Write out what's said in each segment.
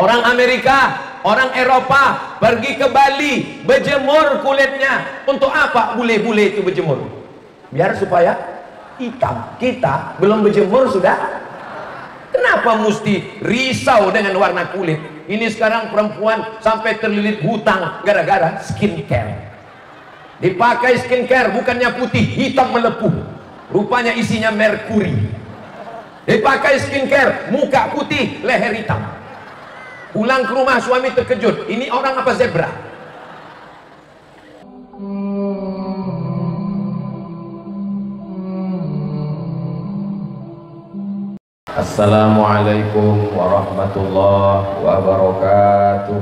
Orang Amerika, orang Eropa pergi ke Bali, berjemur kulitnya. Untuk apa bule-bule itu berjemur? Biar supaya hitam. Kita belum berjemur sudah. Kenapa mesti risau dengan warna kulit? Ini sekarang perempuan sampai terlilit hutang gara-gara skincare. Dipakai skincare bukannya putih, hitam melepuh. Rupanya isinya merkuri. Dipakai skincare, muka putih, leher hitam. Pulang ke rumah suami terkejut, ini orang apa zebra? Assalamualaikum warahmatullahi wabarakatuh.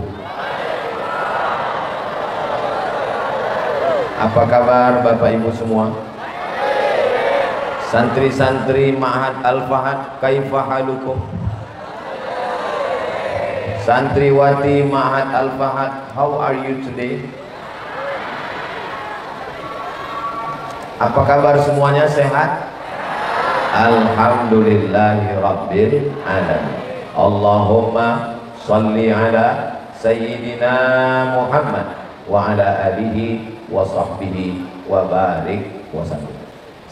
Apa kabar Bapak Ibu semua? Santri-santri Ma'had Al-Fahad, kaifa halukum? Santriwati Ma'had Al-Fahad, how are you today? Apa kabar semuanya, sehat? Alhamdulillahi Rabbil Alamin. Allahumma salli ala Sayyidina Muhammad wa ala alihi wa sahbihi wa barik wa sallim.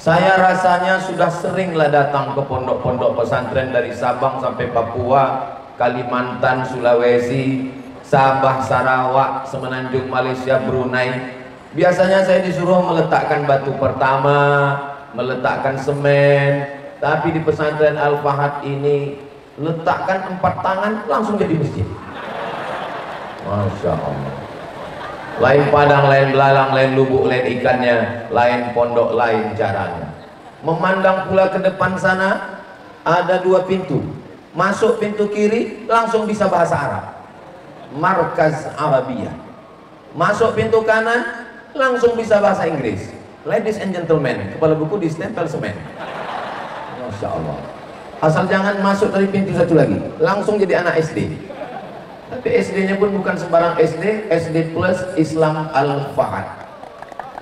Saya rasanya sudah seringlah datang ke pondok-pondok pesantren dari Sabang sampai Papua, Kalimantan, Sulawesi, Sabah, Sarawak, Semenanjung, Malaysia, Brunei. Biasanya saya disuruh meletakkan batu pertama, meletakkan semen, tapi di pesantren Al-Fahad ini letakkan 4 tangan langsung jadi masjid. Masya Allah. Lain padang, lain belalang, lain lubuk, lain ikannya, lain pondok, lain caranya. Memandang pula ke depan sana ada 2 pintu. Masuk pintu kiri langsung bisa bahasa Arab, Markaz Arabiyah. Masuk pintu kanan langsung bisa bahasa Inggris. Ladies and gentlemen, kepala buku ditempel semen. Masya Allah. Asal jangan masuk dari pintu satu lagi, langsung jadi anak SD. Tapi SD-nya pun bukan sembarang SD, SD plus Islam Al-Fahad.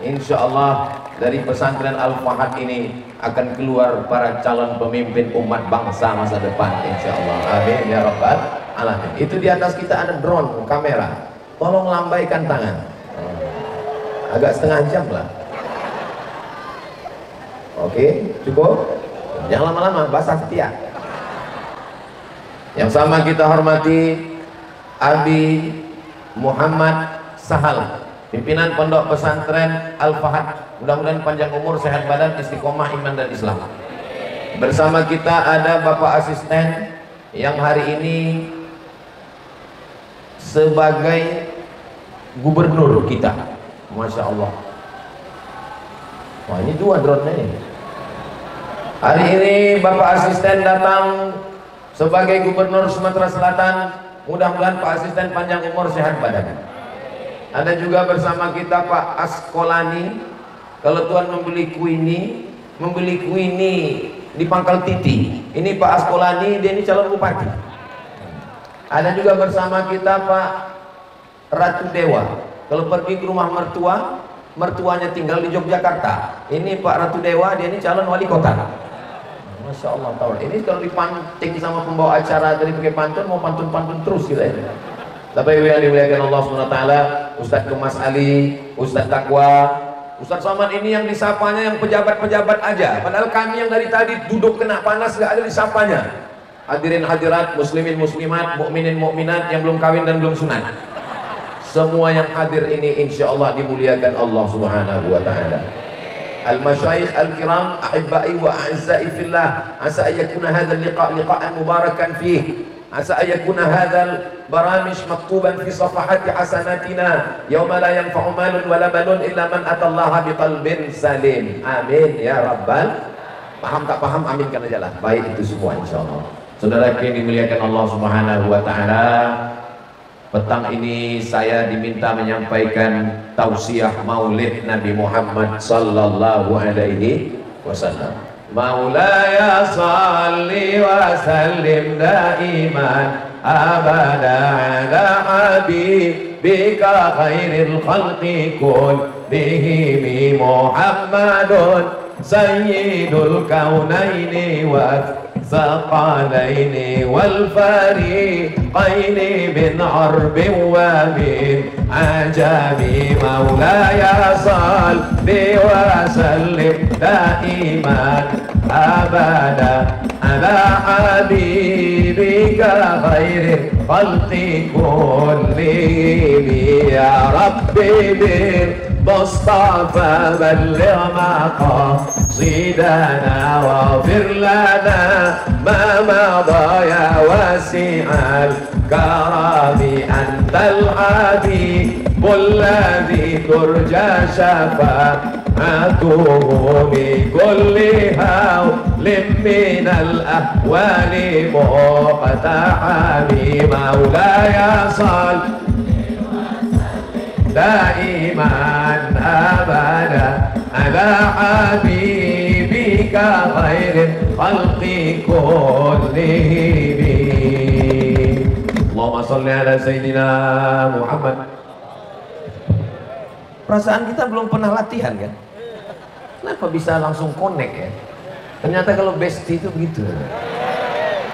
Insya Allah dari pesantren Al-Fahad ini akan keluar para calon pemimpin umat bangsa masa depan, insya Allah. Amin ya rabbal alamin. Itu di atas kita ada drone, kamera. Tolong lambaikan tangan. Agak setengah jam lah. Oke, cukup? Jangan lama-lama, basah ketiak. Yang sama kita hormati Abi Muhammad Sahal, pimpinan pondok pesantren Al-Fahad. Mudah-mudahan panjang umur, sehat badan, istiqomah iman dan Islam. Bersama kita ada Bapak Asisten yang hari ini sebagai gubernur kita. Masya Allah. Wah, ini 2 drone nih. Hari ini Bapak Asisten datang sebagai gubernur Sumatera Selatan. Mudah-mudahan Pak Asisten panjang umur, sehat badan. Ada juga bersama kita Pak Askolani. Kalau Tuhan membeli kuini di Pangkal Titi. Ini Pak Askolani, dia ini calon bupati. Ada juga bersama kita Pak Ratu Dewa. Kalau pergi ke rumah mertuanya tinggal di Yogyakarta. Ini Pak Ratu Dewa, dia ini calon wali kota. Masya Allah, tahu. Ini kalau dipancing sama pembawa acara dari pakai pantun, mau pantun-pantun terus gitu ya. Tapi yang dimuliakan Allah SWT, Ustadz Kemas Ali, Ustadz Takwa, Ustadz Somad ini yang disapanya yang pejabat-pejabat aja. Padahal kami yang dari tadi duduk kena panas gak ada disapanya. Hadirin hadirat, muslimin muslimat, mukminin mukminat yang belum kawin dan belum sunat. Semua yang hadir ini insya Allah dimuliakan Allah Subhanahu wa ta'ala. Al-masyayikh al-kiram, ahibbai wa a'azzai fillah, asa ayakuna hadha liqa liqa'an mubarakan fih, asa ayakuna hadha baramish maktuban fi safahati hasanatina yawma la yanfa'u malun wala banun illa man atallaha biqalbin salim. Amin ya rabbal. Paham tak paham, aminkan aja lah. Baik itu semua insya Allah. Saudara yang dimuliakan Allah Subhanahu wa ta'ala, petang ini saya diminta menyampaikan tausiah maulid Nabi Muhammad sallallahu alaihi wasallam. Maulaya salli wa sallim daiman abada ala habibika khairil khalqi kullihi Muhammadun sayyidul kaunaini wa ثقلين والفريقين من عرب ومن عجم مولاي صل وسلم دائما أبدا على حبيبك خير الخلق كلهم يا ربي بالمصطفى بلغ مقاصدنا واغفر لنا ما مضى يا واسع الكرم أنت الحبيب الذي ترجى شفاعته بكل هول من الأهوال مقتحم مولاي صل دائما أبدا على حبيبك خير الخلق كلهم. اللهم صل على سيدنا Muhammad. Perasaan kita belum pernah latihan kan? Kenapa bisa langsung connect ya? Ternyata kalau bestie itu begitu.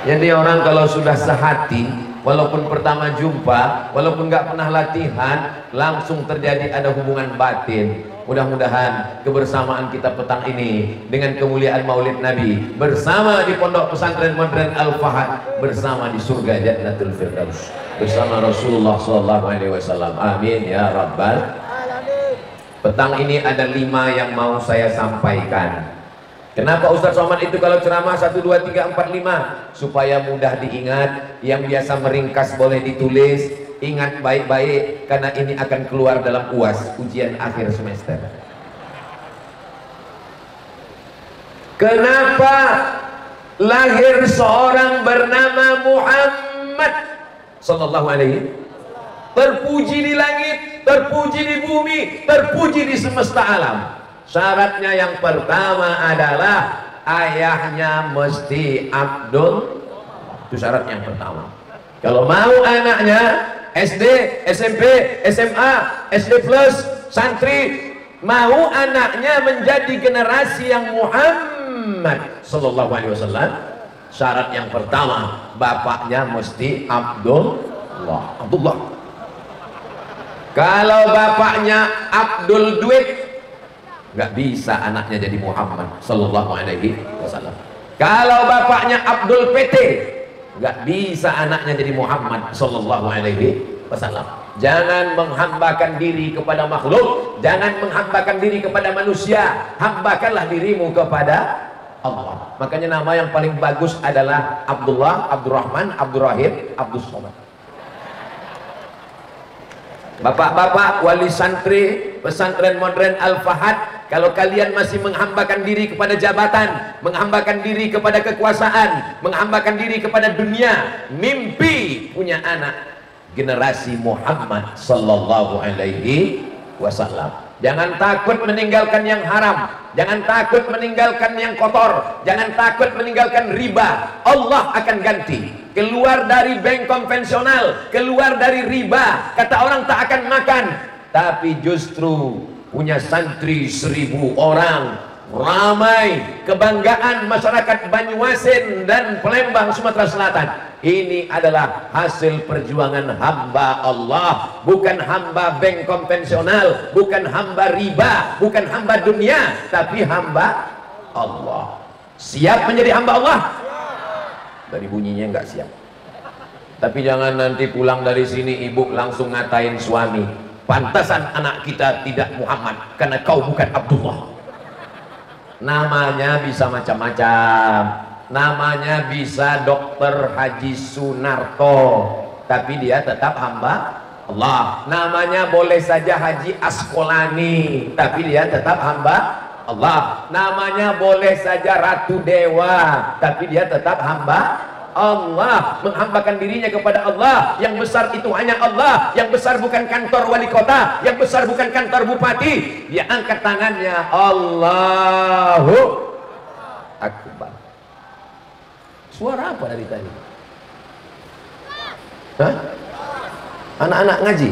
Jadi orang kalau sudah sehati, walaupun pertama jumpa, walaupun nggak pernah latihan, langsung terjadi ada hubungan batin. Mudah-mudahan kebersamaan kita petang ini dengan kemuliaan Maulid Nabi, bersama di Pondok Pesantren Modern Al-Fahad, bersama di surga Jannatul Firdaus, bersama Rasulullah SAW. Amin ya Rabbal. Petang ini ada 5 yang mau saya sampaikan. Kenapa Ustaz Somad itu kalau ceramah 1, 2, 3, 4, 5? Supaya mudah diingat. Yang biasa meringkas boleh ditulis. Ingat baik-baik, karena ini akan keluar dalam UAS, ujian akhir semester. Kenapa lahir seorang bernama Muhammad sallallahu alaihi, terpuji di langit, terpuji di bumi, terpuji di semesta alam? Syaratnya yang pertama adalah ayahnya mesti Abdul. Itu syarat yang pertama. Kalau mau anaknya SD, SMP, SMA, SD plus, santri, mau anaknya menjadi generasi yang Muhammad sallallahu alaihi wasallam, syarat yang pertama bapaknya mesti Abdullah. Kalau bapaknya Abdul Duit, nggak bisa anaknya jadi Muhammad sallallahu alaihi wasallam. Kalau bapaknya Abdul PT, nggak bisa anaknya jadi Muhammad sallallahu alaihi wasallam. Jangan menghambakan diri kepada makhluk, jangan menghambakan diri kepada manusia, hambakanlah dirimu kepada Allah. Makanya nama yang paling bagus adalah Abdullah, Abdurrahman, Abdurrahim, Abdus Somad. Bapak-bapak wali santri pesantren modern Al-Fahad, kalau kalian masih menghambakan diri kepada jabatan, menghambakan diri kepada kekuasaan, menghambakan diri kepada dunia, mimpi punya anak generasi Muhammad sallallahu alaihi wasallam. Jangan takut meninggalkan yang haram, jangan takut meninggalkan yang kotor, jangan takut meninggalkan riba. Allah akan ganti. Keluar dari bank konvensional, keluar dari riba, kata orang tak akan makan, tapi justru punya santri 1000 orang, ramai, kebanggaan masyarakat Banyuasin dan Palembang, Sumatera Selatan. Ini adalah hasil perjuangan hamba Allah, bukan hamba bank konvensional, bukan hamba riba, bukan hamba dunia, tapi hamba Allah. Siap menjadi hamba Allah? Dari bunyinya nggak siap. Tapi jangan nanti pulang dari sini ibu langsung ngatain suami, pantasan anak kita tidak Muhammad karena kau bukan Abdullah. Namanya bisa macam-macam, namanya bisa Dokter Haji Sunarto, tapi dia tetap hamba Allah. Namanya boleh saja Haji Askolani, tapi dia tetap hamba Allah. Namanya boleh saja Ratu Dewa, tapi dia tetap hamba Allah. Menghambakan dirinya kepada Allah. Yang besar itu hanya Allah. Yang besar bukan kantor wali kota, yang besar bukan kantor bupati. Dia angkat tangannya, Allahu Akbar. Suara apa dari tadi? Hah? Anak-anak ngaji.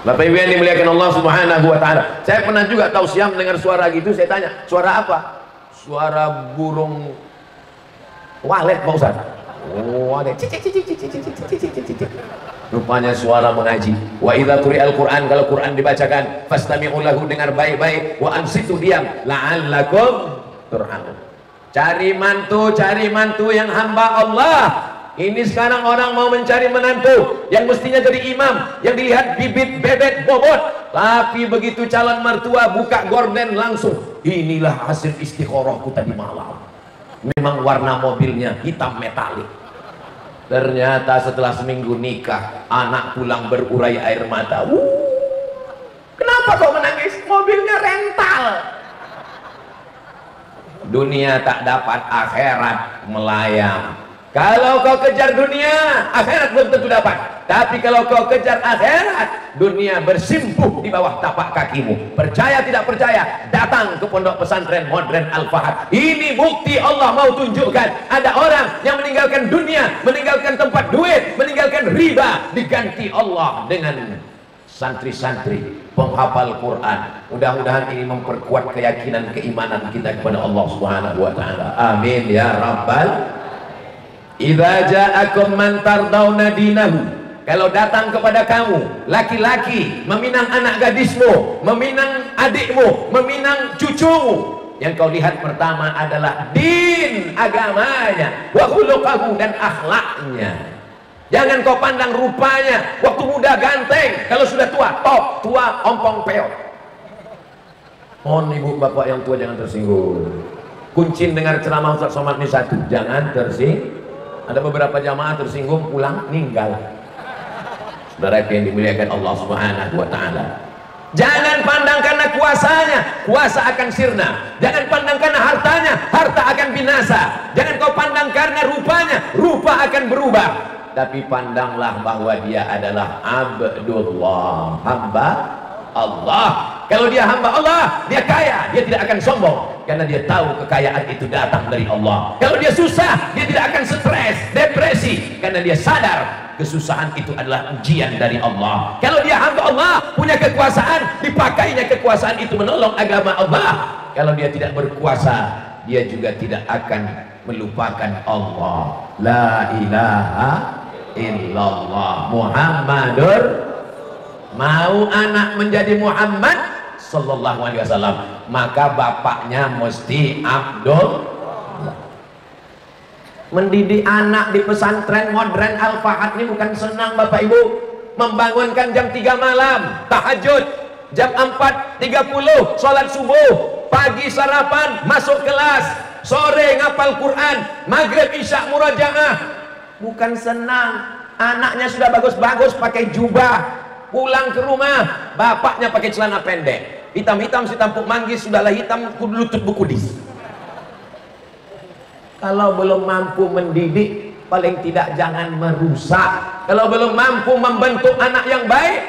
Bapak Ibu yang dimuliakan Allah Subhanahu wa taala. Saya pernah juga tausiah mendengar suara gitu, saya tanya, suara apa? Suara burung Walet Pak Ustaz. Oh, ada rupanya suara mengaji. Wa idza quri'al Qur'an, kalau Quran dibacakan, fastami'u lahu, dengar baik-baik, wa ansitu, diam, la'allakum turhamun. Cari mantu yang hamba Allah. Ini sekarang orang mau mencari menantu yang mestinya jadi imam, yang dilihat bibit, bebet, bobot, tapi begitu calon mertua buka gorden langsung, inilah hasil istikharahku tadi malam. Memang warna mobilnya hitam metalik. Ternyata setelah seminggu nikah, anak pulang berurai air mata. Kenapa kau menangis? Mobilnya rental. Dunia tak dapat, akhirat melayang. Kalau kau kejar dunia, akhirat belum tentu dapat. Tapi kalau kau kejar akhirat, dunia bersimpuh di bawah tapak kakimu. Percaya tidak percaya, datang ke pondok pesantren Modern Al-Fahad. Ini bukti Allah mau tunjukkan. Ada orang yang meninggalkan dunia, meninggalkan tempat duit, meninggalkan riba, diganti Allah dengan santri-santri penghafal Quran. Mudah-mudahan ini memperkuat keyakinan keimanan kita kepada Allah Subhanahu wa taala. Amin ya rabbal. Idza ja'akum man tardawna dinahu, kalau datang kepada kamu laki-laki meminang anak gadismu, meminang adikmu, meminang cucumu, yang kau lihat pertama adalah din, agamanya, wa khuluquhu, dan akhlaknya. Jangan kau pandang rupanya, waktu muda ganteng, kalau sudah tua top, tua ompong peot. Mohon ibu bapak yang tua jangan tersinggung. Kuncin dengar ceramah Ustaz Somad ini satu, jangan tersinggung. Ada beberapa jamaah tersinggung, pulang ninggal. Saudara yang dimuliakan Allah Subhanahu wa taala. Jangan pandang karena kuasanya, kuasa akan sirna. Jangan pandang karena hartanya, harta akan binasa. Jangan kau pandang karena rupanya, rupa akan berubah. Tapi pandanglah bahwa dia adalah Abdullah, hamba Allah. Kalau dia hamba Allah, dia kaya, dia tidak akan sombong, karena dia tahu kekayaan itu datang dari Allah. Kalau dia susah, dia tidak akan stres, depresi, karena dia sadar kesusahan itu adalah ujian dari Allah. Kalau dia hamba Allah, punya kekuasaan, dipakainya kekuasaan itu menolong agama Allah. Kalau dia tidak berkuasa, dia juga tidak akan melupakan Allah. La ilaha illallah Muhammadur. Mau anak menjadi Muhammad sallallahu alaihi wasallam, maka bapaknya mesti Abdul. Mendidik anak di pesantren Modern Al-Fahad ini bukan senang Bapak Ibu. Membangunkan jam 3 malam tahajud, jam 4.30 sholat subuh, pagi sarapan, masuk kelas, sore ngapal Quran, maghrib isya murajaah. Bukan senang. Anaknya sudah bagus-bagus pakai jubah, pulang ke rumah bapaknya pakai celana pendek, hitam-hitam si tampuk manggis, sudahlah hitam lutut bukudis. Kalau belum mampu mendidik, paling tidak jangan merusak. Kalau belum mampu membentuk anak yang baik,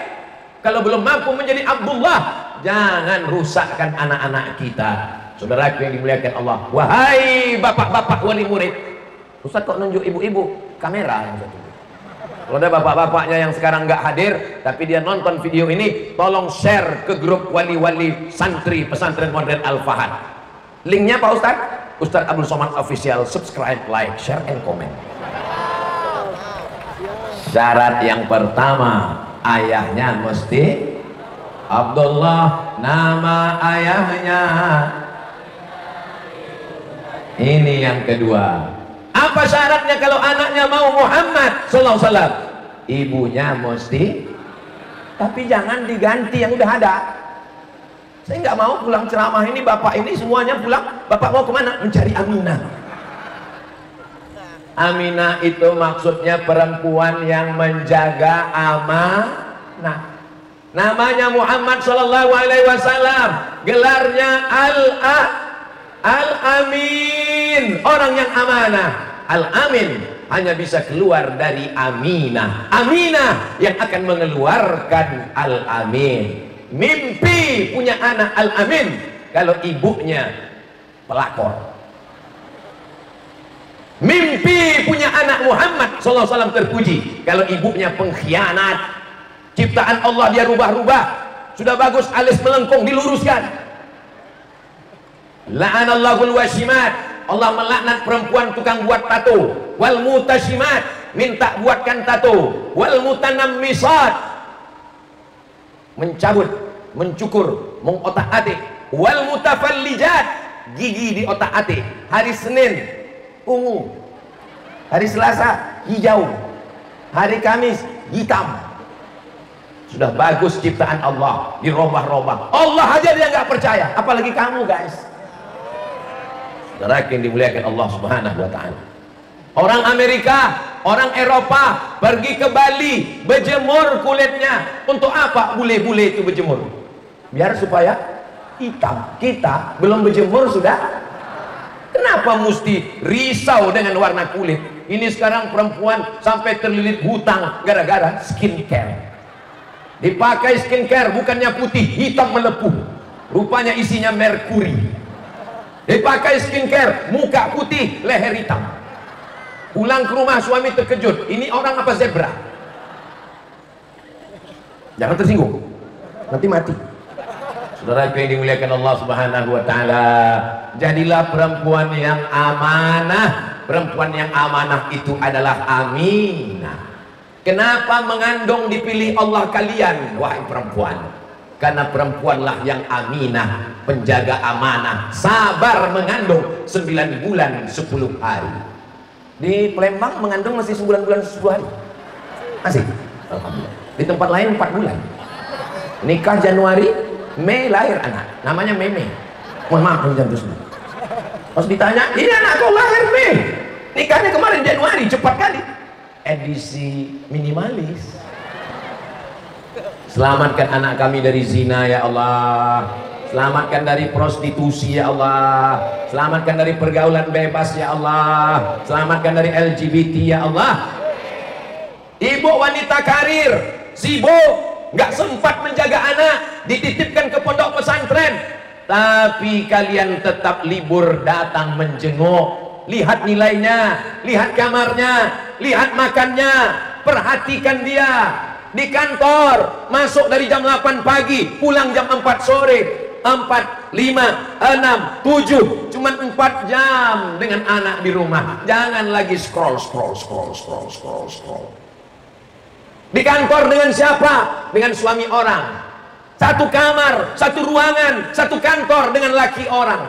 kalau belum mampu menjadi Abdullah, jangan rusakkan anak-anak kita. Saudara yang dimuliakan Allah, wahai bapak-bapak wali murid. Ustaz kok nunjuk ibu-ibu kamera yang satu. Kalau ada bapak-bapaknya yang sekarang nggak hadir, tapi dia nonton video ini, tolong share ke grup wali-wali santri pesantren Modern Al-Fahad. Linknya Pak Ustaz, Ustaz Abdul Somad Official. Subscribe, like, share, and comment. Syarat yang pertama, ayahnya mesti Abdullah, nama ayahnya. Ini yang kedua. Apa syaratnya kalau anaknya mau Muhammad sallallahu alaihi wasallam? Ibunya mesti, tapi jangan diganti yang udah ada. Saya nggak mau pulang ceramah ini, bapak ini semuanya pulang, bapak mau kemana? Mencari Aminah. Aminah itu maksudnya perempuan yang menjaga amanah. Namanya Muhammad sallallahu alaihi wasallam, gelarnya Al-Amin, orang yang amanah. Al-Amin hanya bisa keluar dari Aminah. Aminah yang akan mengeluarkan Al-Amin. Mimpi punya anak Al-Amin kalau ibunya pelakor. Mimpi punya anak Muhammad SAW terpuji kalau ibunya pengkhianat. Ciptaan Allah dia rubah-rubah. Sudah bagus alis melengkung, diluruskan. La'anallahul washimat. Allah melaknat perempuan tukang buat tato. Wal mutasyimat, minta buatkan tato. Wal mutanammisat, mencabut, mencukur, mengotak-atik. Wal mutafallijat, gigi di otak-atik. Hari Senin ungu, hari Selasa hijau, hari Kamis hitam. Sudah bagus ciptaan Allah, dirobah-robah. Allah aja dia nggak percaya, apalagi kamu guys. Saudara yang dimuliakan Allah Subhanahu wa ta'ala. Orang Amerika, orang Eropa pergi ke Bali, berjemur kulitnya. Untuk apa bule-bule itu berjemur? Biar supaya hitam. Kita belum berjemur sudah. Kenapa mesti risau dengan warna kulit? Ini sekarang perempuan sampai terlilit hutang gara-gara skincare. Dipakai skincare bukannya putih, hitam melepuh. Rupanya isinya merkuri. Dipakai skincare, muka putih, leher hitam. Pulang ke rumah suami terkejut, ini orang apa zebra? Jangan tersinggung, nanti mati. Saudara yang dimuliakan Allah Subhanahu wa ta'ala, jadilah perempuan yang amanah. Perempuan yang amanah itu adalah aminah. Kenapa mengandung dipilih Allah kalian, wahai perempuan? Karena perempuanlah yang aminah, penjaga amanah, sabar mengandung 9 bulan 10 hari. Di Palembang mengandung masih 9 bulan 10 hari. Masih? Alhamdulillah. Di tempat lain 4 bulan. Nikah Januari, Mei lahir anak, namanya Meme. Mohon maaf jam tersebut. Pas ditanya, ini anak kau lahir Mei, nikahnya kemarin Januari, cepat kali. Edisi minimalis. Selamatkan anak kami dari zina ya Allah, selamatkan dari prostitusi ya Allah, selamatkan dari pergaulan bebas ya Allah, selamatkan dari LGBT ya Allah. Ibu wanita karir sibuk, nggak sempat menjaga anak, dititipkan ke pondok pesantren, tapi kalian tetap libur datang menjenguk. Lihat nilainya, lihat kamarnya, lihat makannya, perhatikan dia. Di kantor, masuk dari jam 8 pagi, pulang jam 4 sore. 4, 5, 6, 7, cuma 4 jam dengan anak di rumah. Jangan lagi scroll. Di kantor dengan siapa? Dengan suami orang. Satu kamar, satu ruangan, satu kantor dengan laki orang.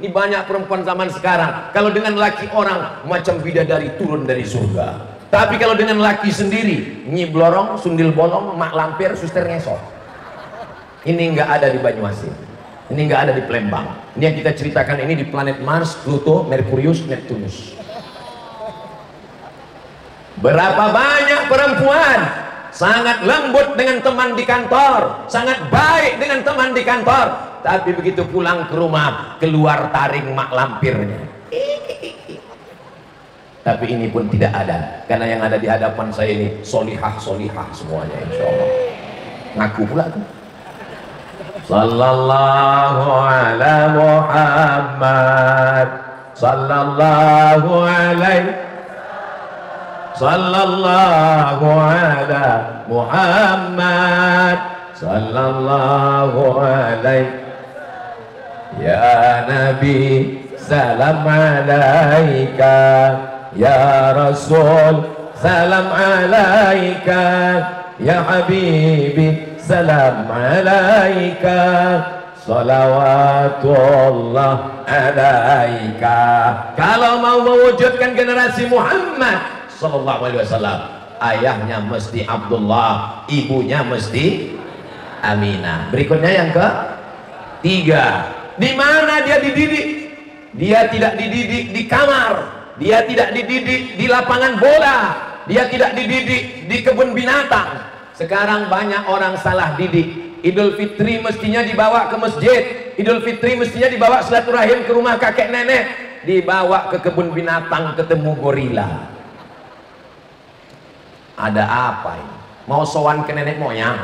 Ini banyak perempuan zaman sekarang, kalau dengan laki orang macam bidadari turun dari surga. Tapi kalau dengan laki sendiri, Nyi Blorong, Sundil Bolong, Mak Lampir, Suster Ngesot. Ini nggak ada di Banyuasin, ini nggak ada di Palembang. Ini yang kita ceritakan ini di planet Mars, Pluto, Merkurius, Neptunus. Berapa banyak perempuan sangat lembut dengan teman di kantor, sangat baik dengan teman di kantor, tapi begitu pulang ke rumah keluar taring mak lampirnya. Tapi ini pun tidak ada, karena yang ada di hadapan saya ini solihah semuanya, insya Allah. Ngaku pula tuh. Sallallahu ala Muhammad, sallallahu alaihi, sallallahu ala Muhammad, sallallahu alaihi. Ya Nabi, salam alaika. Ya Rasul, salam alaika. Ya Habibi, salam alaika. Salawatullah alaika. Kalau mau mewujudkan generasi Muhammad sallallahu alaihi wasallam, ayahnya mesti Abdullah, ibunya mesti Aminah. Berikutnya yang ketiga, di mana dia dididik? Dia tidak dididik di kamar, dia tidak dididik di lapangan bola, dia tidak dididik di kebun binatang. Sekarang banyak orang salah didik. Idul Fitri mestinya dibawa ke masjid, Idul Fitri mestinya dibawa silaturahim ke rumah kakek nenek, dibawa ke kebun binatang ketemu gorila. Ada apa ini? Mau sowan ke nenek moyang?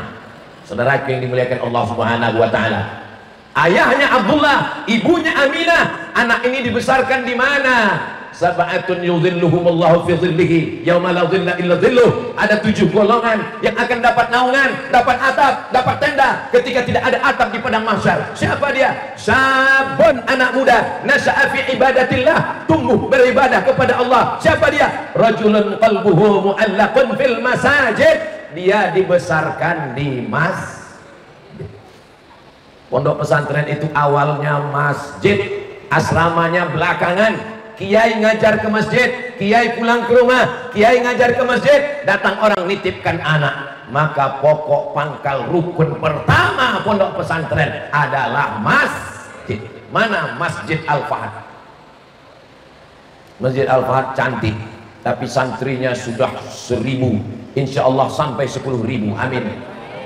Saudara yang dimuliakan Allah Subhanahu wa ta'ala, ayahnya Abdullah, ibunya Aminah. Anak ini dibesarkan di mana? sab'atun yudhilluhumullahu fi dhillihi yauma la dhilla illa dhilluh. Ada 7 golongan yang akan dapat naungan, dapat atap, dapat tenda ketika tidak ada atap di padang mahsyar. Siapa dia? Sabun, anak muda, nasya'a fi ibadatillah, tumbuh beribadah kepada Allah. Siapa dia? Rajulun qalbuhu mu'allaqun fil masajid, dia dibesarkan di masjid. Pondok pesantren itu awalnya masjid, asramanya belakangan. Kiai ngajar ke masjid, kiai pulang ke rumah, kiai ngajar ke masjid, datang orang nitipkan anak. Maka pokok pangkal rukun pertama pondok pesantren adalah masjid. Mana Masjid Al-Fahad? Masjid Al-Fahad cantik, tapi santrinya sudah 1000, insya Allah sampai 10.000, amin.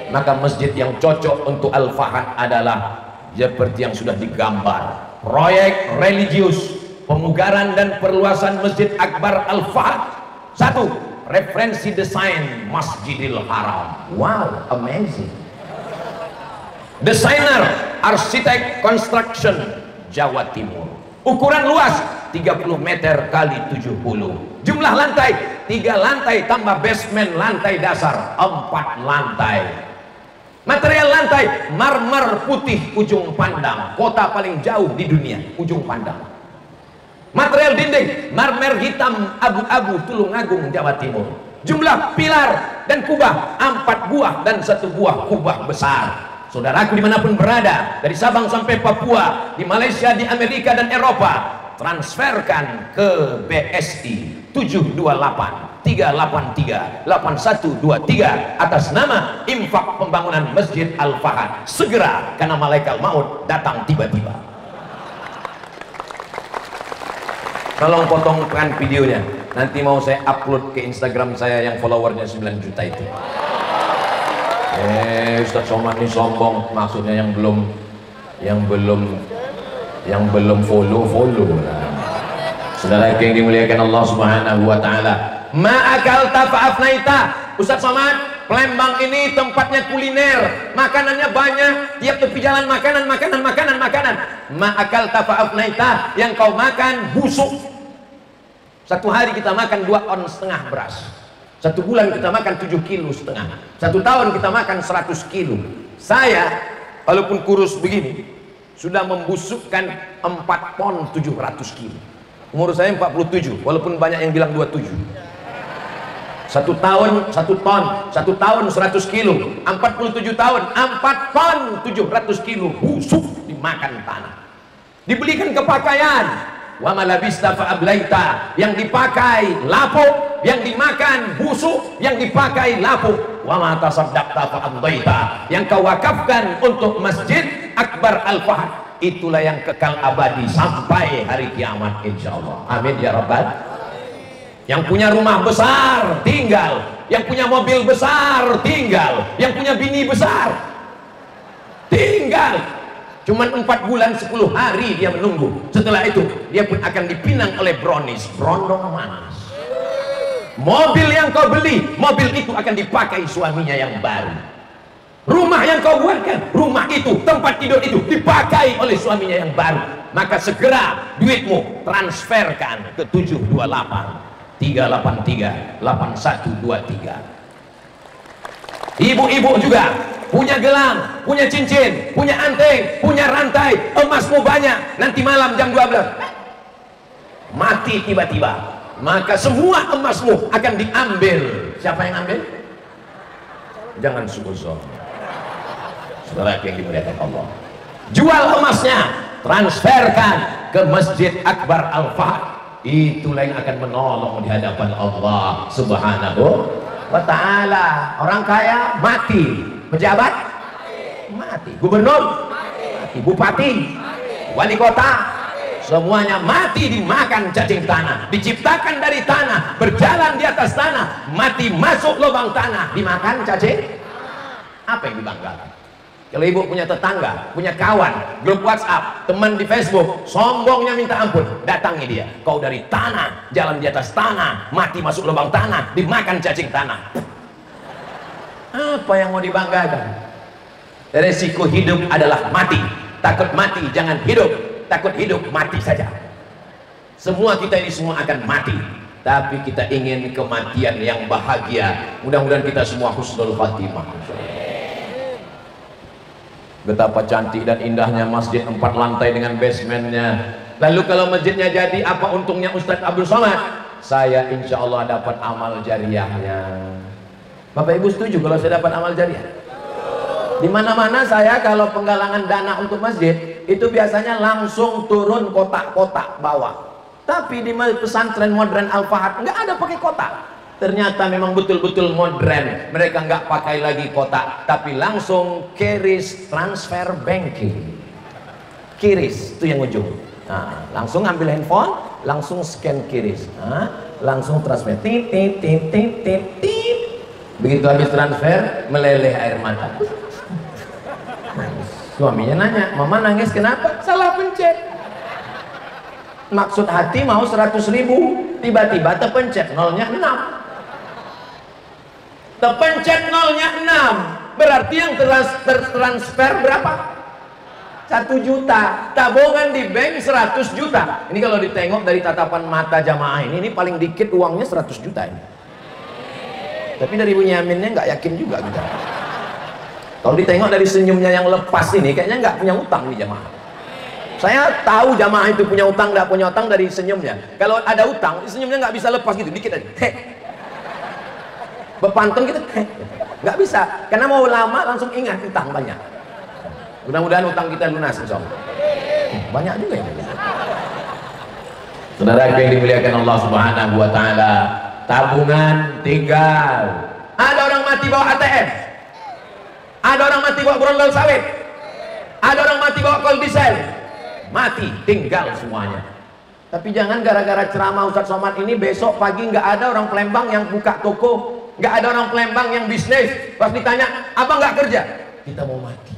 Maka masjid yang cocok untuk Al-Fahad adalah seperti yang sudah digambar, proyek religius pemugaran dan perluasan Masjid Akbar Al-Fahad. 1. Referensi desain Masjidil Haram. Wow, amazing. Desainer, arsitek, construction Jawa Timur. Ukuran luas 30 meter kali 70. Jumlah lantai 3 lantai tambah basement lantai dasar 4 lantai. Material lantai marmer putih ujung pandang, kota paling jauh di dunia, ujung pandang. Material dinding marmer hitam abu-abu Tulungagung, Jawa Timur. Jumlah pilar dan kubah 4 buah dan 1 buah kubah besar. Saudaraku dimanapun berada, dari Sabang sampai Papua, di Malaysia, di Amerika dan Eropa, transferkan ke BSI 728 383 8123 atas nama infak pembangunan Masjid Al-Fahad. Segera, karena malaikat maut datang tiba-tiba. Tolong potongkan videonya, nanti mau saya upload ke Instagram saya yang followernya 9 juta itu. Ustaz Somad ini sombong, maksudnya yang belum follow. Saudara yang dimuliakan Allah Subhanahu wa taala, ma'akal tafa'afnaita. Ustaz Somad, Palembang ini tempatnya kuliner, makanannya banyak, tiap tepi jalan makanan. Ma'akal tafa'afnaita, yang kau makan busuk. 1 hari kita makan 2,5 on beras. 1 bulan kita makan 7,5 kilo. 1 tahun kita makan 100 kilo. Saya walaupun kurus begini sudah membusukkan 4 pon 700 kilo. Umur saya 47, walaupun banyak yang bilang 27. 1 tahun 1 ton, 1 tahun 100 kilo, 47 tahun 4 ton 700 kilo busuk dimakan tanah. Dibelikan ke pakaian, wa malabista fa'ablaita, yang dipakai lapuk, yang dimakan busuk, yang dipakai lapuk. Wa ma tasaddaqta fa'amdaita, yang kau wakafkan untuk Masjid Akbar Al-Fahad, itulah yang kekal abadi sampai hari kiamat insyaallah. Amin ya rabbal. Yang punya rumah besar tinggal, yang punya mobil besar tinggal, yang punya bini besar tinggal. Cuman 4 bulan 10 hari dia menunggu. Setelah itu dia pun akan dipinang oleh brownies, brondong manis. Mobil yang kau beli, mobil itu akan dipakai suaminya yang baru. Rumah yang kau buatkan, rumah itu, tempat tidur itu dipakai oleh suaminya yang baru. Maka segera duitmu transferkan ke 728 383 8123. Ibu-ibu juga punya gelang, punya cincin, punya anting, punya rantai, emasmu banyak, nanti malam jam 12 mati tiba-tiba, maka semua emasmu akan diambil. Siapa yang ambil? Jangan suzon. Saudara yang dimuliakan Allah, jual emasnya, transferkan ke Masjid Akbar Al-Fahad. Itulah yang akan menolong di hadapan Allah Subhanahu wa ta'ala. Orang kaya mati, pejabat mati, gubernur mati, bupati mati, wali kota semuanya mati dimakan cacing tanah. Diciptakan dari tanah, berjalan di atas tanah, mati masuk lubang tanah, dimakan cacing. Apa yang dibanggakan? Kalau ibu punya tetangga, punya kawan, grup WhatsApp, teman di Facebook, sombongnya minta ampun, datangi dia. Kau dari tanah, jalan di atas tanah, mati masuk lubang tanah, dimakan cacing tanah. Apa yang mau dibanggakan? Resiko hidup adalah mati. Takut mati jangan hidup, takut hidup mati saja. Semua kita ini semua akan mati, tapi kita ingin kematian yang bahagia. Mudah-mudahan kita semua husnul khatimah. Betapa cantik dan indahnya masjid 4 lantai dengan basementnya. Lalu kalau masjidnya jadi, apa untungnya Ustadz Abdul Somad? Saya insya Allah dapat amal jariahnya. Bapak Ibu setuju kalau saya dapat amal jariah? Di mana-mana saya kalau penggalangan dana untuk masjid itu biasanya langsung turun kotak-kotak bawah. Tapi di pesantren modern Al-Fahad nggak ada pakai kotak. Ternyata memang betul-betul modern. Mereka nggak pakai lagi kotak, tapi langsung QRIS transfer banking. QRIS itu yang ujung. Nah, langsung ambil handphone, langsung scan QRIS. Nah, langsung transfer. Tit tit tit tit tit tit. Begitu habis transfer, meleleh air mata. Suaminya nanya, mama nangis kenapa? Salah pencet. Maksud hati mau 100.000, tiba-tiba terpencet nolnya 6. Terpencet nolnya 6, berarti yang tertransfer berapa? 1 juta. Tabungan di bank 100 juta. Ini kalau ditengok dari tatapan mata jamaah ini paling dikit uangnya 100 juta ini. Tapi dari bunyaminnya nggak yakin juga kita. Kalau ditengok dari senyumnya yang lepas ini, kayaknya nggak punya utang nih jamaah. Saya tahu jamaah itu punya utang, nggak punya utang dari senyumnya. Kalau ada utang, senyumnya nggak bisa lepas gitu, dikit aja. Heh. Bepantun gitu, heh. Nggak bisa. Karena mau lama langsung ingat utang banyak. Mudah-mudahan utang kita lunas, insya Allah. Banyak juga yang gitu. Saudara yang dimuliakan Allah Subhanahu Wa Taala, tabungan tinggal. Ada orang mati bawa ATM. Ada orang mati bawa brondol sawit. Ada orang mati bawa kol diesel. Mati, tinggal semuanya. Tapi jangan gara-gara ceramah Ustadz Somad ini besok pagi nggak ada orang Palembang yang buka toko, nggak ada orang Palembang yang bisnis. Pas ditanya, apa nggak kerja? Kita mau mati.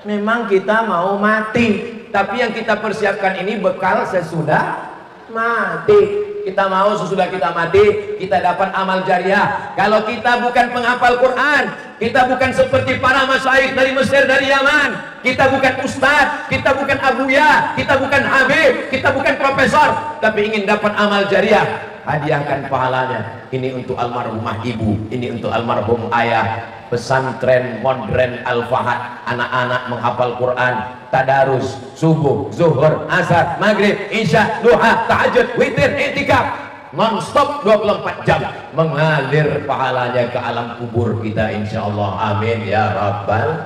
Memang kita mau mati, tapi yang kita persiapkan ini bekal sesudah mati. Kita mau sesudah kita mati, kita dapat amal jariah. Kalau kita bukan penghafal Quran, kita bukan seperti para masyayikh dari Mesir, dari Yaman, kita bukan ustadz, kita bukan abuya, kita bukan habib, kita bukan profesor, tapi ingin dapat amal jariah, hadiahkan pahalanya. Ini untuk almarhumah ibu, ini untuk almarhum ayah. Pesantren modern Al-Fahad, anak-anak menghafal Quran, tadarus, subuh, zuhur, asar, maghrib, isya, duha, tahajud, witir, i'tikaf, non-stop 24 jam mengalir pahalanya ke alam kubur kita insyaallah. Amin ya rabbal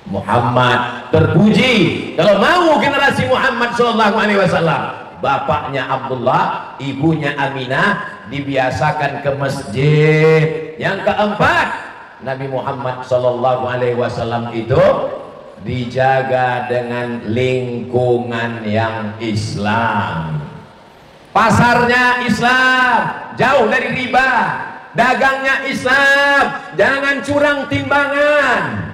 Muhammad. Terpuji kalau mau generasi Muhammad sallallahu alaihi wasallam. Bapaknya Abdullah, ibunya Aminah dibiasakan ke masjid. Yang keempat, Nabi Muhammad sallallahu alaihi wasallam itu dijaga dengan lingkungan yang Islam. Pasarnya Islam, jauh dari riba. Dagangnya Islam, jangan curang timbangan.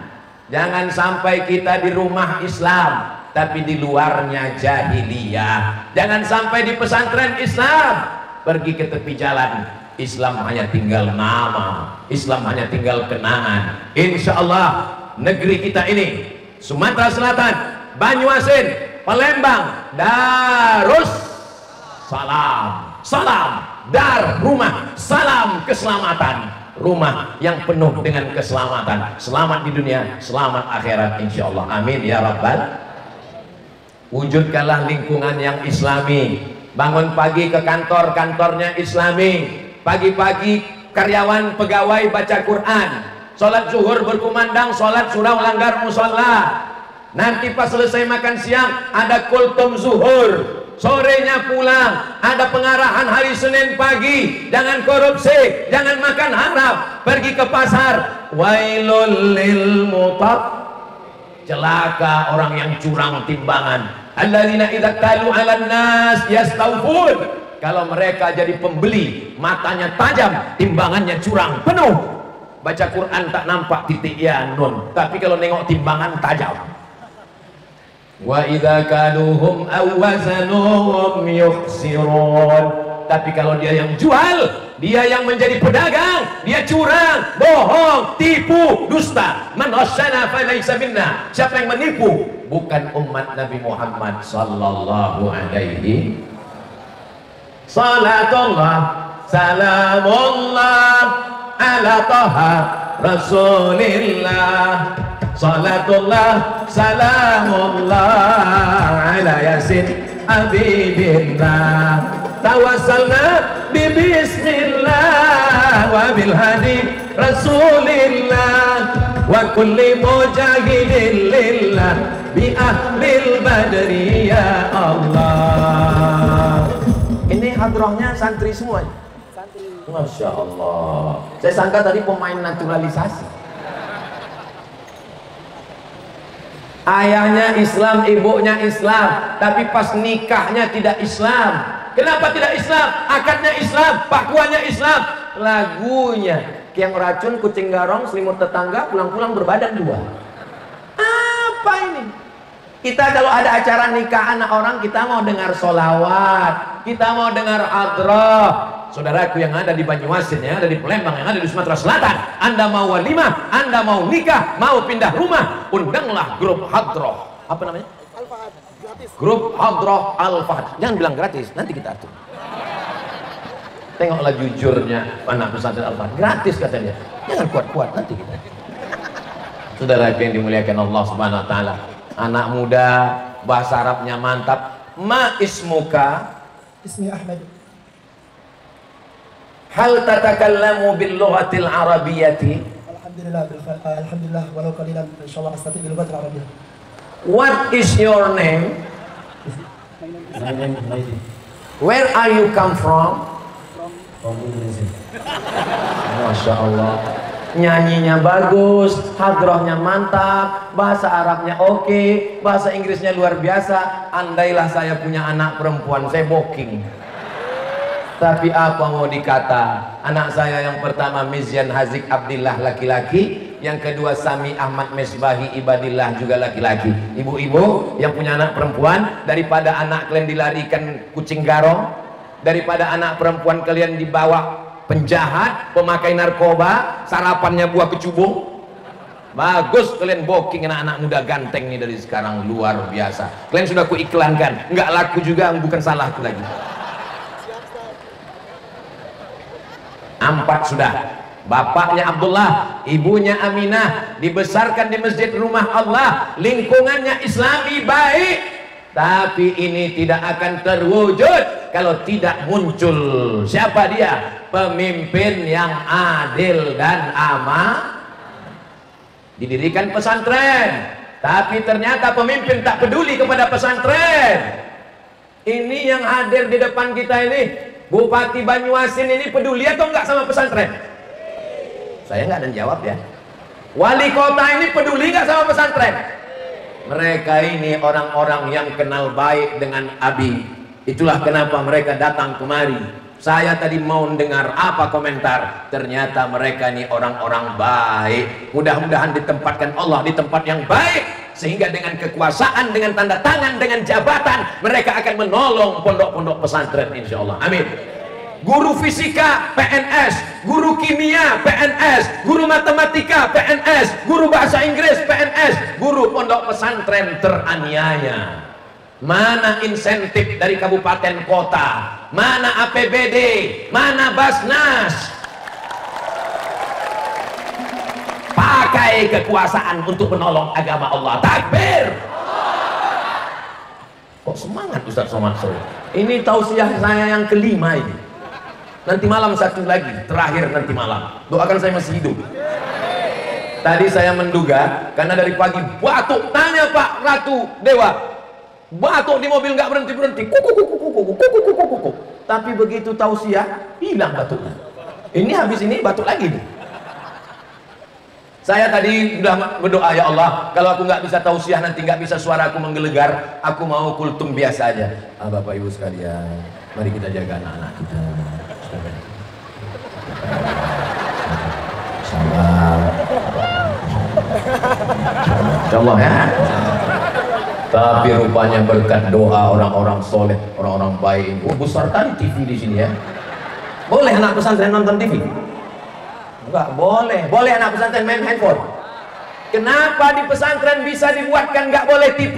Jangan sampai kita di rumah Islam tapi di luarnya jahiliyah. Jangan sampai di pesantren Islam pergi ke tepi jalan, Islam hanya tinggal nama, Islam hanya tinggal kenangan. Insya Allah negeri kita ini, Sumatera Selatan, Banyuasin, Palembang, Darus Salam, salam dar rumah, salam keselamatan, rumah yang penuh dengan keselamatan. Selamat di dunia, selamat akhirat insya Allah. Amin ya rabbal. Wujudkanlah lingkungan yang islami. Bangun pagi ke kantor, kantornya islami. Pagi-pagi karyawan pegawai baca Quran. Sholat zuhur berkumandang, sholat surau langgar musola. Nanti pas selesai makan siang ada kultum zuhur. Sorenya pulang, ada pengarahan hari Senin pagi. Jangan korupsi, jangan makan haram. Pergi ke pasar. Wailul lil mutaf. Celaka orang yang curang timbangan. Alladzina idza talu 'alan nas yastawfun. Kalau mereka jadi pembeli, matanya tajam, timbangannya curang, penuh. Baca Quran tak nampak titik ya nun, tapi kalau nengok timbangan tajam. Wa idza kaluhum aw wazanuhum yukhsirun. Tapi kalau dia yang jual, dia yang menjadi pedagang, dia curang, bohong, tipu, dusta. Man ghasyana falaysa minna. Siapa yang menipu bukan umat Nabi Muhammad sallallahu alaihi. Salatullah salamullah ala taha rasulillah. Salatullah salamullah ala yasin habibillah. Tawassalna bi bismillah wa bil hadi rasulillah wa kulli mujahidin lillah bi ahlil badri ya Allah. Ini hadrohnya santri semua. Santri. Masya Allah. Saya sangka tadi pemain naturalisasi. Ayahnya Islam, ibunya Islam, tapi pas nikahnya tidak Islam. Kenapa tidak Islam? Akadnya Islam, pakuannya Islam, lagunya yang racun, kucing garong, selimut tetangga, pulang-pulang berbadan dua. Apa ini? Kita kalau ada acara nikah anak orang, kita mau dengar solawat, kita mau dengar hadroh. Saudaraku yang ada di Banyuasin, yang ada di Palembang, yang ada di Sumatera Selatan, Anda mau walimah, Anda mau nikah, mau pindah rumah, undanglah grup hadroh. Apa namanya? Al-Fahad, gratis. Grup hadroh Al-Fahad. Jangan bilang gratis, nanti kita atur. Tengoklah jujurnya anak pesantren Al-Fahad, gratis katanya. Jangan kuat-kuat, nanti kita. Saudara yang dimuliakan Allah Subhanahu Wa Taala, anak muda bahasa Arabnya mantap. Ma ismuka? Ismi Ahmad. Hal tatakallamu bil lughatil arabiyyati? Alhamdulillah walau qalilan insyaallah astati bil lughatil arabiyyah. What is your name? My name is Naidi. Where are you come from? From Indonesia. Masya Allah. Nyanyinya bagus, hadrohnya mantap, bahasa Arabnya oke, bahasa Inggrisnya luar biasa. Andailah saya punya anak perempuan, saya booking. Tapi apa mau dikata, anak saya yang pertama Mizyan Hazik Abdillah laki-laki, yang kedua Sami Ahmad Mesbahi Ibadillah juga laki-laki. Ibu-ibu yang punya anak perempuan, daripada anak kalian dilarikan kucing garong, daripada anak perempuan kalian dibawa penjahat, pemakai narkoba, sarapannya buah kecubung, bagus kalian booking anak-anak muda ganteng nih dari sekarang, luar biasa. Kalian sudah kuiklankan, nggak laku juga, bukan salahku lagi. 4 sudah. Bapaknya Abdullah, ibunya Aminah, dibesarkan di masjid rumah Allah, lingkungannya Islami baik. Tapi ini tidak akan terwujud kalau tidak muncul siapa dia? Pemimpin yang adil dan amanah. Didirikan pesantren, tapi ternyata pemimpin tak peduli kepada pesantren. Ini yang hadir di depan kita ini, Bupati Banyuasin ini peduli atau enggak sama pesantren? Saya enggak ada jawab ya. Wali kota ini peduli enggak sama pesantren? Mereka ini orang-orang yang kenal baik dengan Abi. Itulah kenapa mereka datang kemari. Saya tadi mau dengar apa komentar. Ternyata mereka ini orang-orang baik. Mudah-mudahan ditempatkan Allah di tempat yang baik, sehingga dengan kekuasaan, dengan tanda tangan, dengan jabatan, mereka akan menolong pondok-pondok pesantren insya Allah. Amin. Guru fisika PNS, guru kimia PNS, guru matematika PNS, guru bahasa Inggris PNS, guru pondok pesantren teraniaya. Mana insentif dari kabupaten kota, mana APBD, mana Basnas? Pakai kekuasaan untuk menolong agama Allah. Takbir. Kok semangat Ustaz Somad sore? Ini tausiah saya yang kelima ini. Nanti malam satu lagi, terakhir nanti malam. Doakan saya masih hidup. Tadi saya menduga, karena dari pagi batuk. Tanya Pak Ratu Dewa, batuk di mobil nggak berhenti-berhenti. Kuku. Tapi begitu tausiah, hilang batuknya. Ini habis ini batuk lagi nih. Saya tadi sudah berdoa, ya Allah, kalau aku nggak bisa tausiah, nanti nggak bisa suaraku menggelegar, aku mau kultum biasa aja. Bapak Ibu sekalian, mari kita jaga anak-anak kita. Sabar. Insya Allah ya. Tapi rupanya berkat doa orang-orang soleh, orang-orang baik. Oh, besar tadi TV di sini ya. Boleh anak pesantren nonton TV? Enggak boleh. Boleh anak pesantren main handphone? Kenapa di pesantren bisa dibuatkan nggak boleh TV?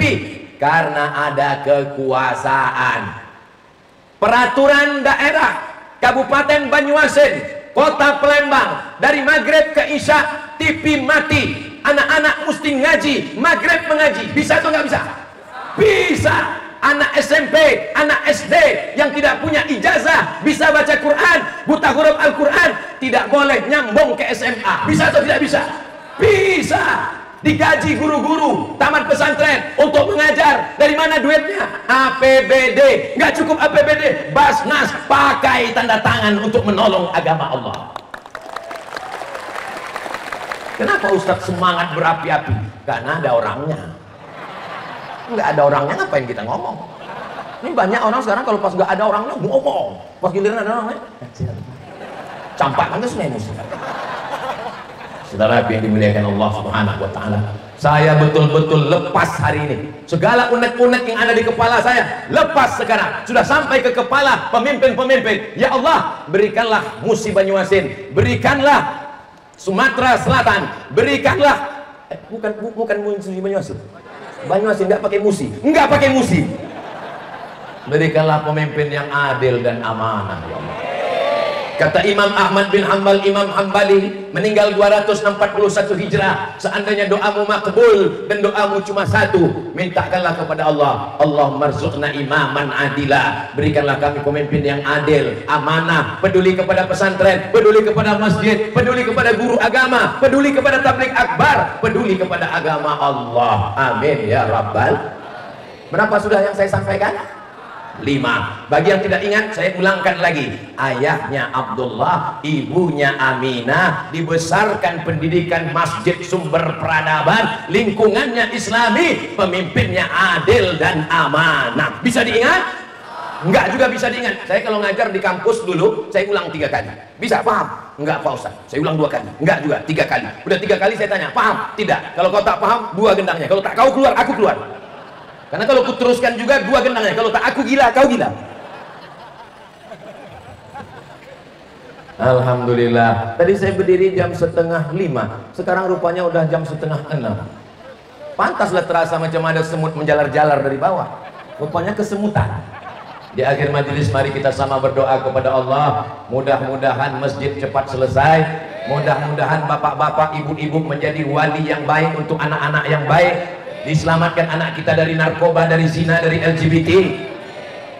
Karena ada kekuasaan. Peraturan daerah Kabupaten Banyuasin, Kota Palembang, dari maghrib ke isya TV mati. Anak-anak mesti ngaji, maghrib mengaji. Bisa atau nggak bisa? Bisa. Anak SMP, anak SD yang tidak punya ijazah bisa baca Quran, buta huruf Al-Quran, tidak boleh nyambung ke SMA. Bisa atau tidak bisa? Bisa. Digaji guru-guru taman pesantren untuk mengajar. Dari mana duitnya? APBD. Nggak cukup APBD, Basnas pakai tanda tangan untuk menolong agama Allah. Kenapa Ustadz semangat berapi-api? Karena ada orangnya. Nggak ada orangnya ngapain kita ngomong? Ini banyak orang sekarang kalau pas nggak ada orangnya ngomong, pas giliran ada orangnya campak kan semua emosi. Saudara yang dimuliakan Allah Subhanahu wa taala, saya betul-betul lepas hari ini. Segala unek-unek yang ada di kepala saya lepas sekarang. Sudah sampai ke kepala pemimpin-pemimpin. Ya Allah, berikanlah Musi Banyuasin, berikanlah Sumatera Selatan, berikanlah bukan Musi Banyuasin. Banyuasin nggak pakai Musi, nggak pakai Musi. Berikanlah pemimpin yang adil dan amanah, ya Allah. Kata Imam Ahmad bin Hanbal, Imam Hambali meninggal 261 Hijrah. Seandainya doamu makbul dan doamu cuma satu, mintakanlah kepada Allah, Allahumma rzuqna imaman adila. Berikanlah kami pemimpin yang adil, amanah, peduli kepada pesantren, peduli kepada masjid, peduli kepada guru agama, peduli kepada tabligh akbar, peduli kepada agama Allah. Amin ya rabbal. Berapa sudah yang saya sampaikan? 5. Bagi yang tidak ingat, saya ulangkan lagi. Ayahnya Abdullah, ibunya Aminah, dibesarkan pendidikan Masjid Sumber Peradaban, lingkungannya Islami, pemimpinnya adil dan amanah. Bisa diingat? Enggak juga bisa diingat. Saya kalau ngajar di kampus dulu, saya ulang 3 kali. Bisa paham? Enggak Pak Ustaz. Saya ulang 2 kali. Enggak juga, 3 kali. Udah 3 kali saya tanya, paham? Tidak. Kalau kau tak paham, 2 gendangnya. Kalau tak kau keluar, aku keluar. Karena kalau ku teruskan juga 2 gendangnya. Kalau tak aku gila, kau gila. Alhamdulillah. Tadi saya berdiri jam 4:30. Sekarang rupanya udah jam 5:30. Pantaslah terasa macam ada semut menjalar-jalar dari bawah. Rupanya kesemutan. Di akhir majelis mari kita sama berdoa kepada Allah. Mudah-mudahan masjid cepat selesai. Mudah-mudahan bapak-bapak, ibu-ibu menjadi wali yang baik untuk anak-anak yang baik. Diselamatkan anak kita dari narkoba, dari zina, dari LGBT.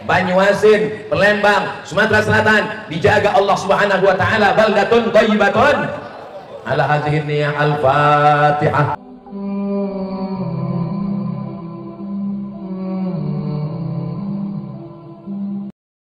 Banyuasin, Palembang, Sumatera Selatan dijaga Allah Subhanahu wa taala, baldatun thayyibatun. Ala hadhihi niyah al-Fatihah.